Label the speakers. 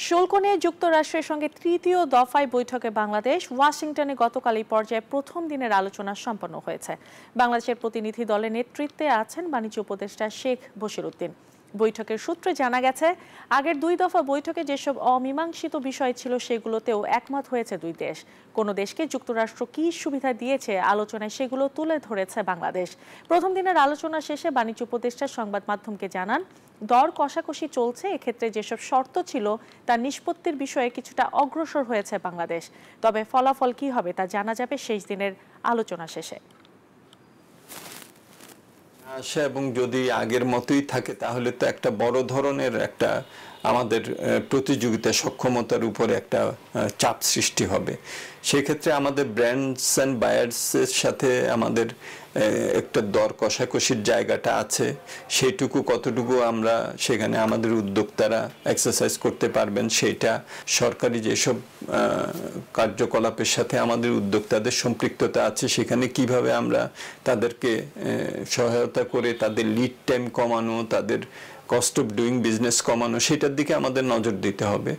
Speaker 1: শুল্ক নিয়ে যুক্তরাষ্ট্রের সঙ্গে তৃতীয় দফায় বৈঠকে বাংলাদেশ ওয়াশিংটনে গতকাল এই পর্যায়ে প্রথম দিনের আলোচনা সম্পন্ন হয়েছে। বাংলাদেশের প্রতিনিধি দলের নেতৃত্বে আছেন বাণিজ্য উপদেষ্টা শেখ বশিরউদ্দিন। বৈঠকের সূত্রে জানা গেছে, আগের দুই দফা বৈঠকে যেসব অমীমাংসিত বিষয় ছিল সেগুলোতেও একমত হয়েছে দুই দেশ। কোনো দেশকে যুক্তরাষ্ট্র কী সুবিধা দিয়েছে আলোচনায় সেগুলো তুলে ধরেছে বাংলাদেশ। প্রথম দিনের আলোচনা শেষে বাণিজ্য উপদেষ্টা সংবাদ মাধ্যমকে জানান, দর কষাকষি চলছে, এক্ষেত্রে যেসব শর্ত ছিল তার নিষ্পত্তির বিষয়ে কিছুটা অগ্রসর হয়েছে বাংলাদেশ। তবে ফলাফল কি হবে তা জানা যাবে শেষ দিনের আলোচনা শেষে।
Speaker 2: আশা এবং যদি আগের মতোই থাকে তাহলে তো একটা বড় ধরনের একটা আমাদের প্রতিযোগিতা সক্ষমতার উপরে একটা চাপ সৃষ্টি হবে। সেক্ষেত্রে আমাদের ব্র্যান্ডস অ্যান্ড বায়ার্সের সাথে আমাদের একটা দর কষাকষির জায়গাটা আছে, সেইটুকু কতটুকু আমরা সেখানে আমাদের উদ্যোক্তারা এক্সারসাইজ করতে পারবেন, সেইটা সরকারি যেসব কার্যকলাপের সাথে আমাদের উদ্যোক্তাদের সম্পৃক্ততা আছে সেখানে কিভাবে আমরা তাদেরকে সহায়তা করে তাদের লিড টাইম কমানো, তাদের কস্ট অফ ডুইং বিজনেস কমানো, সেটার দিকে আমাদের নজর দিতে হবে।